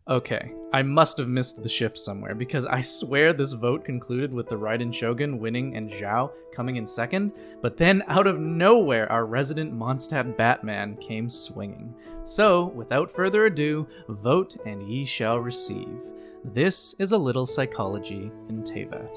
Okay, I must have missed the shift somewhere, because I swear this vote concluded with the Raiden Shogun winning and Zhao coming in second, but then out of nowhere our resident Mondstadt Batman came swinging. So, without further ado, vote and ye shall receive. This is a little psychology in Teyvat.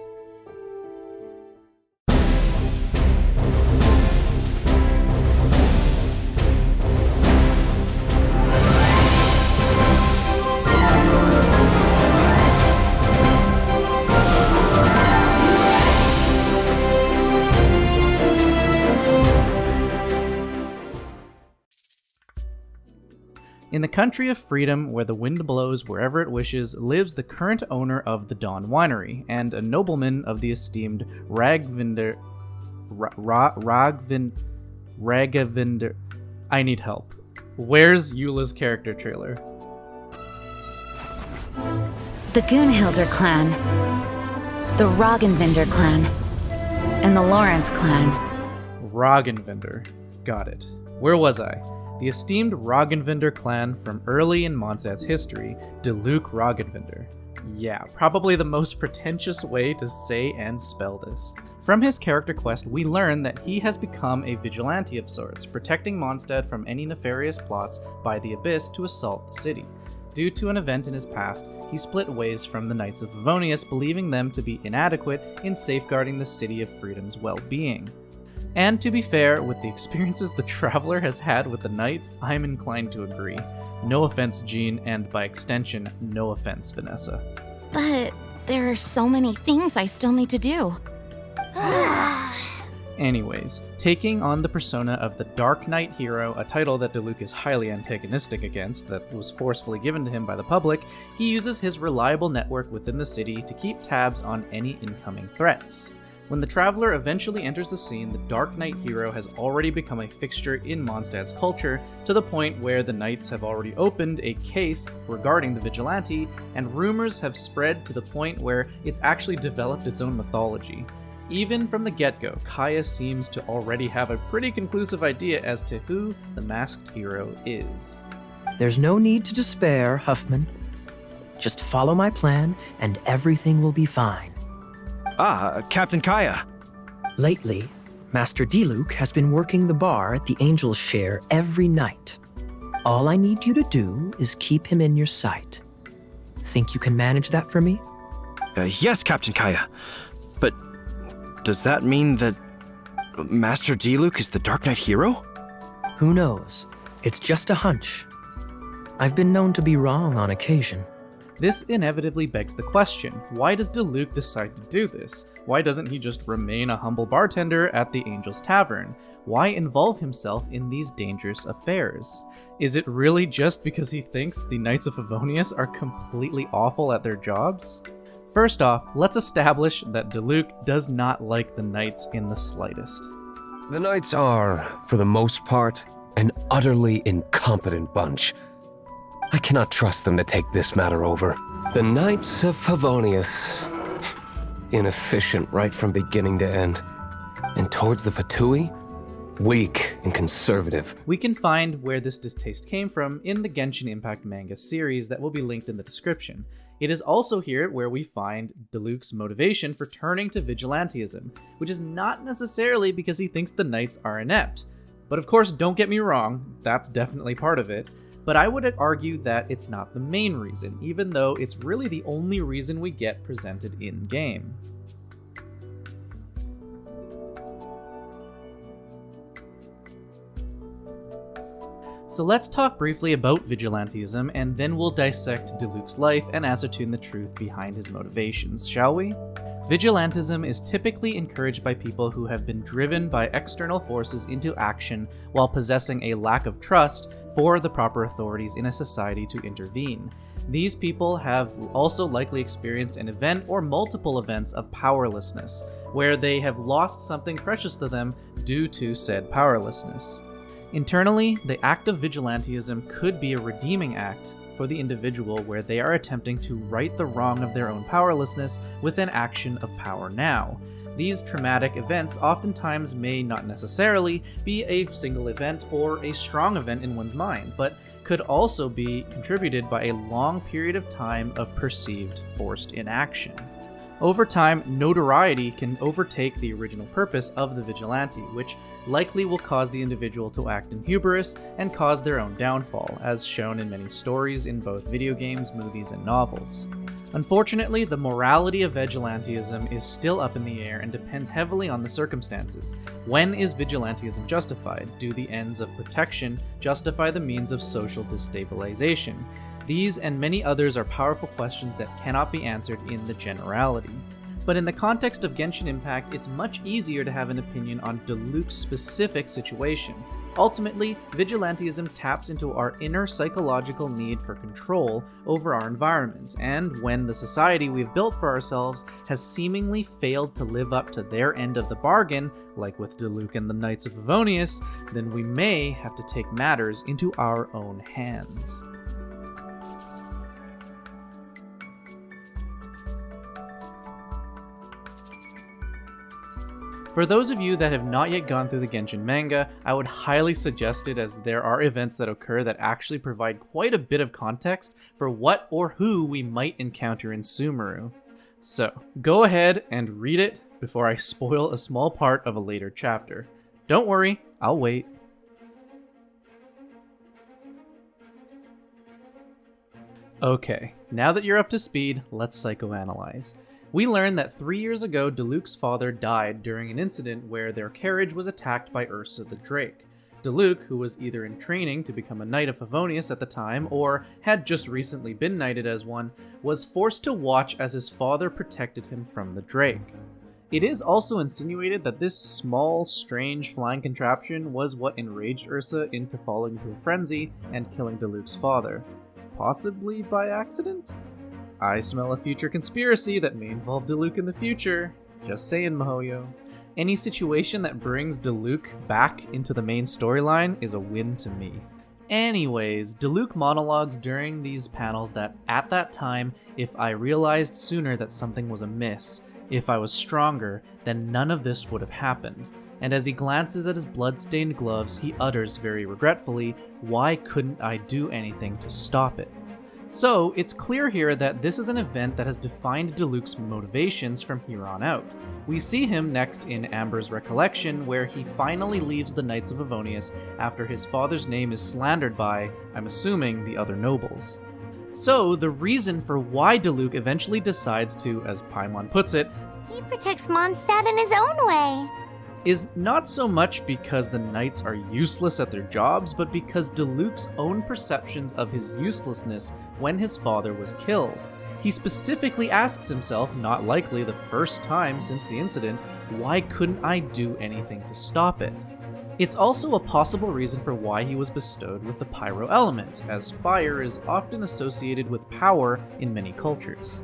In the country of freedom, where the wind blows wherever it wishes, lives the current owner of the Dawn Winery, and a nobleman of the esteemed Ragvinder... Ragavinder... I need help. Where's Eula's character trailer? The Gunhilder clan, the Roggenvinder clan, and the Lawrence clan. Roggenvinder. Got it. Where was I? The esteemed Roggenvinder clan from early in Mondstadt's history, Diluc Roggenvinder. Yeah, probably the most pretentious way to say and spell this. From his character quest, we learn that he has become a vigilante of sorts, protecting Mondstadt from any nefarious plots by the Abyss to assault the city. Due to an event in his past, he split ways from the Knights of Favonius, believing them to be inadequate in safeguarding the City of Freedom's well-being. And to be fair, with the experiences the Traveler has had with the Knights, I'm inclined to agree. No offense, Jean, and by extension, no offense, Vanessa. But there are so many things I still need to do. Anyways, taking on the persona of the Darknight Hero, a title that Diluc is highly antagonistic against, that was forcefully given to him by the public, he uses his reliable network within the city to keep tabs on any incoming threats. When the Traveler eventually enters the scene, the Darknight Hero has already become a fixture in Mondstadt's culture, to the point where the Knights have already opened a case regarding the Vigilante, and rumors have spread to the point where it's actually developed its own mythology. Even from the get-go, Kaya seems to already have a pretty conclusive idea as to who the masked hero is. There's no need to despair, Huffman. Just follow my plan and everything will be fine. Captain Kaya. Lately, Master Diluc has been working the bar at the Angel's Share every night. All I need you to do is keep him in your sight. Think you can manage that for me? Yes, Captain Kaya. But does that mean that Master Diluc is the Darknight Hero? Who knows? It's just a hunch. I've been known to be wrong on occasion. This inevitably begs the question, why does Diluc decide to do this? Why doesn't he just remain a humble bartender at the Angel's Tavern? Why involve himself in these dangerous affairs? Is it really just because he thinks the Knights of Favonius are completely awful at their jobs? First off, let's establish that Diluc does not like the Knights in the slightest. The Knights are, for the most part, an utterly incompetent bunch. I cannot trust them to take this matter over. The Knights of Favonius. Inefficient right from beginning to end. And towards the Fatui, weak and conservative. We can find where this distaste came from in the Genshin Impact manga series that will be linked in the description. It is also here where we find Diluc's motivation for turning to vigilantism, which is not necessarily because he thinks the Knights are inept. But of course, don't get me wrong, that's definitely part of it. But I would argue that it's not the main reason, even though it's really the only reason we get presented in-game. So let's talk briefly about vigilantism, and then we'll dissect Diluc's life and ascertain the truth behind his motivations, shall we? Vigilantism is typically encouraged by people who have been driven by external forces into action while possessing a lack of trust for the proper authorities in a society to intervene. These people have also likely experienced an event or multiple events of powerlessness, where they have lost something precious to them due to said powerlessness. Internally, the act of vigilantism could be a redeeming act for the individual, where they are attempting to right the wrong of their own powerlessness with an action of power now. These traumatic events oftentimes may not necessarily be a single event or a strong event in one's mind, but could also be contributed by a long period of time of perceived forced inaction. Over time, notoriety can overtake the original purpose of the vigilante, which likely will cause the individual to act in hubris and cause their own downfall, as shown in many stories in both video games, movies, and novels. Unfortunately, the morality of vigilantism is still up in the air and depends heavily on the circumstances. When is vigilantism justified? Do the ends of protection justify the means of social destabilization? These and many others are powerful questions that cannot be answered in the generality. But in the context of Genshin Impact, it's much easier to have an opinion on Diluc's specific situation. Ultimately, vigilantism taps into our inner psychological need for control over our environment, and when the society we've built for ourselves has seemingly failed to live up to their end of the bargain, like with Diluc and the Knights of Favonius, then we may have to take matters into our own hands. For those of you that have not yet gone through the Genshin manga, I would highly suggest it, as there are events that occur that actually provide quite a bit of context for what or who we might encounter in Sumeru. So, go ahead and read it before I spoil a small part of a later chapter. Don't worry, I'll wait. Okay, now that you're up to speed, let's psychoanalyze. We learn that 3 years ago, Diluc's father died during an incident where their carriage was attacked by Ursa the Drake. Diluc, who was either in training to become a Knight of Favonius at the time, or had just recently been knighted as one, was forced to watch as his father protected him from the Drake. It is also insinuated that this small, strange flying contraption was what enraged Ursa into falling into a frenzy and killing Diluc's father. Possibly by accident? I smell a future conspiracy that may involve Diluc in the future. Just saying, Mihoyo. Any situation that brings Diluc back into the main storyline is a win to me. Anyways, Diluc monologues during these panels that, at that time, if I realized sooner that something was amiss, if I was stronger, then none of this would have happened. And as he glances at his blood-stained gloves, he utters very regretfully, "Why couldn't I do anything to stop it?" So, it's clear here that this is an event that has defined Diluc's motivations from here on out. We see him next in Amber's recollection, where he finally leaves the Knights of Favonius after his father's name is slandered by, I'm assuming, the other nobles. So, the reason for why Diluc eventually decides to, as Paimon puts it, He protects Mondstadt in his own way. is not so much because the knights are useless at their jobs, but because Diluc's own perceptions of his uselessness when his father was killed. He specifically asks himself, not likely the first time since the incident, why couldn't I do anything to stop it? It's also a possible reason for why he was bestowed with the pyro element, as fire is often associated with power in many cultures.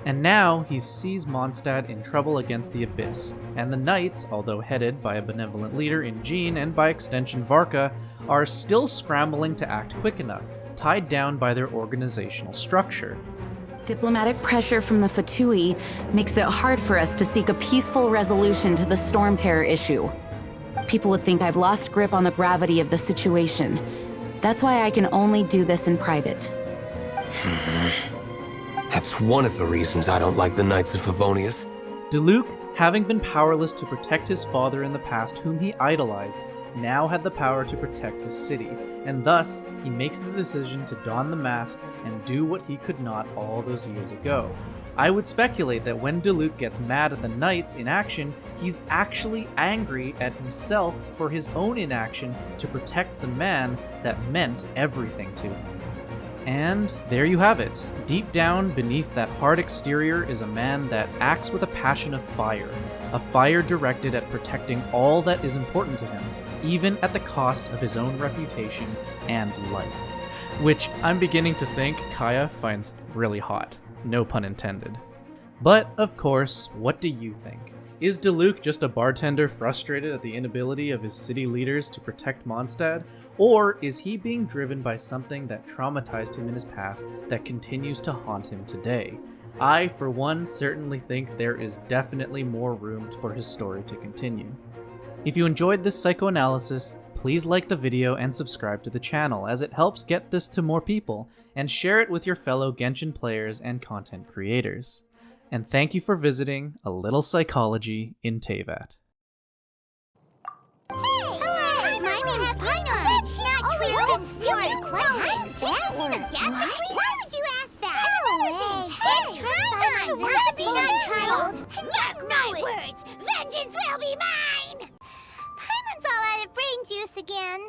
And now he sees Mondstadt in trouble against the Abyss, and the Knights, although headed by a benevolent leader in Jean and by extension Varka, are still scrambling to act quick enough, tied down by their organizational structure. Diplomatic pressure from the Fatui makes it hard for us to seek a peaceful resolution to the Storm Terror issue. People would think I've lost grip on the gravity of the situation. That's why I can only do this in private. That's one of the reasons I don't like the Knights of Favonius. Diluc, having been powerless to protect his father in the past whom he idolized, now had the power to protect his city, and thus he makes the decision to don the mask and do what he could not all those years ago. I would speculate that when Diluc gets mad at the Knights in action, he's actually angry at himself for his own inaction to protect the man that meant everything to him. And there you have it. Deep down beneath that hard exterior is a man that acts with a passion of fire, a fire directed at protecting all that is important to him, even at the cost of his own reputation and life. Which I'm beginning to think Kaya finds really hot. No pun intended. But, of course, what do you think? Is Diluc just a bartender frustrated at the inability of his city leaders to protect Mondstadt? Or is he being driven by something that traumatized him in his past that continues to haunt him today? I, for one, certainly think there is definitely more room for his story to continue. If you enjoyed this psychoanalysis, please like the video and subscribe to the channel, as it helps get this to more people, and share it with your fellow Genshin players and content creators. And thank you for visiting A Little Psychology in Teyvat. Hey, my name's Pino. That's not true. Stupid question. Why would you ask that? It's fine. We're being unchild. Darknight words. Vengeance will be mine. Paimon's all out of brain juice again.